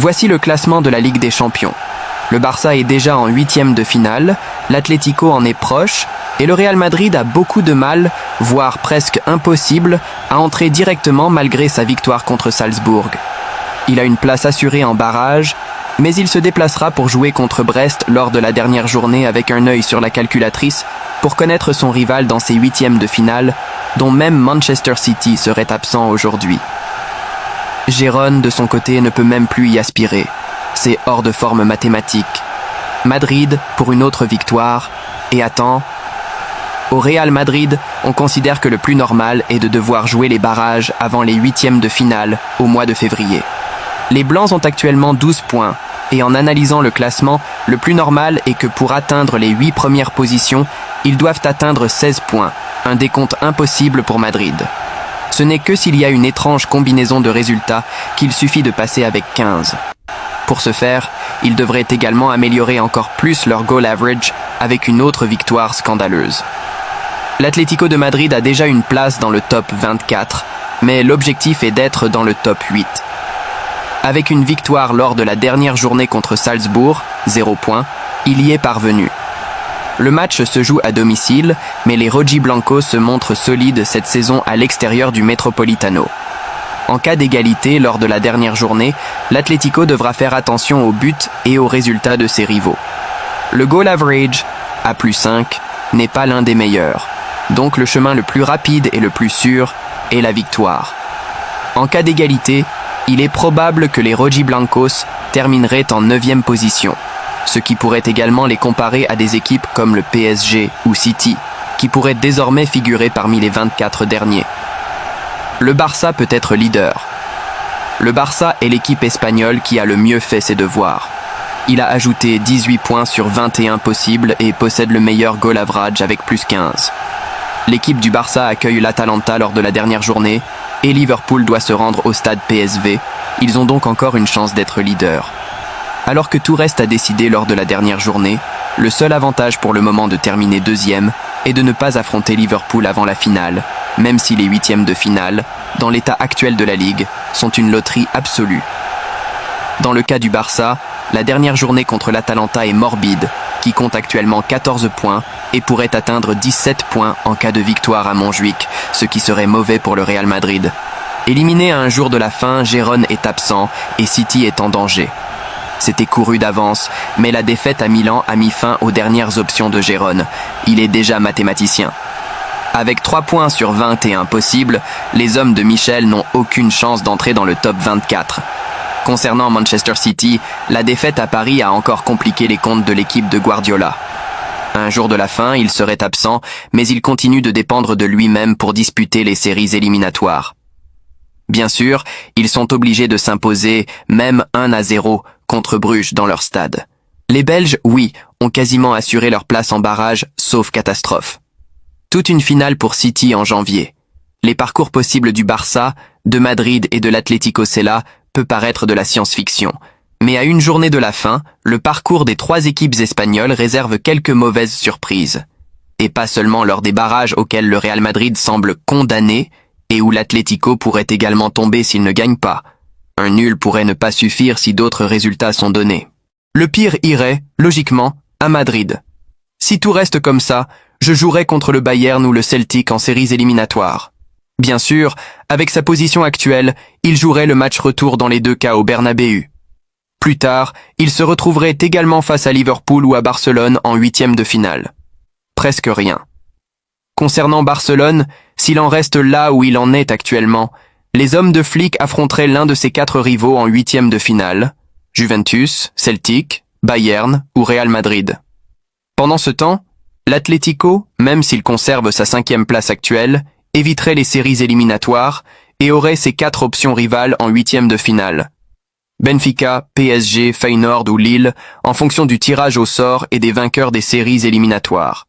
Voici le classement de la Ligue des Champions. Le Barça est déjà en 8e de finale, l'Atlético en est proche, et le Real Madrid a beaucoup de mal, voire presque impossible, à entrer directement malgré sa victoire contre Salzbourg. Il a une place assurée en barrage, mais il se déplacera pour jouer contre Brest lors de la dernière journée avec un œil sur la calculatrice pour connaître son rival dans ses 8e de finale, dont même Manchester City serait absent aujourd'hui. Gérone, de son côté, ne peut même plus y aspirer. C'est hors de forme mathématique. Madrid, pour une autre victoire, et attend. Au Real Madrid, on considère que le plus normal est de devoir jouer les barrages avant les 8e de finale au mois de février. Les Blancs ont actuellement 12 points, et en analysant le classement, le plus normal est que pour atteindre les 8 premières positions, ils doivent atteindre 16 points, un décompte impossible pour Madrid. Ce n'est que s'il y a une étrange combinaison de résultats qu'il suffit de passer avec 15. Pour ce faire, ils devraient également améliorer encore plus leur goal average avec une autre victoire scandaleuse. L'Atlético de Madrid a déjà une place dans le top 24, mais l'objectif est d'être dans le top 8. Avec une victoire lors de la dernière journée contre Salzbourg, 0 points, il y est parvenu. Le match se joue à domicile, mais les Rojiblancos se montrent solides cette saison à l'extérieur du Metropolitano. En cas d'égalité lors de la dernière journée, l'Atlético devra faire attention aux buts et aux résultats de ses rivaux. Le goal average, à +5, n'est pas l'un des meilleurs, donc le chemin le plus rapide et le plus sûr est la victoire. En cas d'égalité, il est probable que les Rojiblancos termineraient en 9e position, ce qui pourrait également les comparer à des équipes comme le PSG ou City, qui pourraient désormais figurer parmi les 24 derniers. Le Barça peut être leader. Le Barça est l'équipe espagnole qui a le mieux fait ses devoirs. Il a ajouté 18 points sur 21 possibles et possède le meilleur goal average avec +15. L'équipe du Barça accueille l'Atalanta lors de la dernière journée et Liverpool doit se rendre au stade PSV. Ils ont donc encore une chance d'être leader. Alors que tout reste à décider lors de la dernière journée, le seul avantage pour le moment de terminer 2e est de ne pas affronter Liverpool avant la finale, même si les 8e de finale, dans l'état actuel de la Ligue, sont une loterie absolue. Dans le cas du Barça, la dernière journée contre l'Atalanta est morbide, qui compte actuellement 14 points et pourrait atteindre 17 points en cas de victoire à Montjuïc, ce qui serait mauvais pour le Real Madrid. Éliminé à un jour de la fin, Gérone est absent et City est en danger. C'était couru d'avance, mais la défaite à Milan a mis fin aux dernières options de Gérone. Il est déjà mathématicien. Avec 3 points sur 21 possibles, les hommes de Michel n'ont aucune chance d'entrer dans le top 24. Concernant Manchester City, la défaite à Paris a encore compliqué les comptes de l'équipe de Guardiola. Un jour de la fin, il serait absent, mais il continue de dépendre de lui-même pour disputer les séries éliminatoires. Bien sûr, ils sont obligés de s'imposer, même 1-0, contre Bruges dans leur stade. Les Belges, oui, ont quasiment assuré leur place en barrage, sauf catastrophe. Toute une finale pour City en janvier. Les parcours possibles du Barça, de Madrid et de l'Atlético Cela peut paraître de la science-fiction. Mais à une journée de la fin, le parcours des 3 équipes espagnoles réserve quelques mauvaises surprises. Et pas seulement lors des barrages auxquels le Real Madrid semble condamné, et où l'Atlético pourrait également tomber s'il ne gagne pas. Un nul pourrait ne pas suffire si d'autres résultats sont donnés. Le pire irait, logiquement, à Madrid. Si tout reste comme ça, je jouerai contre le Bayern ou le Celtic en séries éliminatoires. Bien sûr, avec sa position actuelle, il jouerait le match retour dans les 2 cas au Bernabéu. Plus tard, il se retrouverait également face à Liverpool ou à Barcelone en 8e de finale. Presque rien. Concernant Barcelone, s'il en reste là où il en est actuellement, les hommes de Flick affronteraient l'un de ses 4 rivaux en 8e de finale, Juventus, Celtic, Bayern ou Real Madrid. Pendant ce temps, l'Atlético, même s'il conserve sa 5e place actuelle, éviterait les séries éliminatoires et aurait ses 4 options rivales en 8e de finale. Benfica, PSG, Feyenoord ou Lille, en fonction du tirage au sort et des vainqueurs des séries éliminatoires.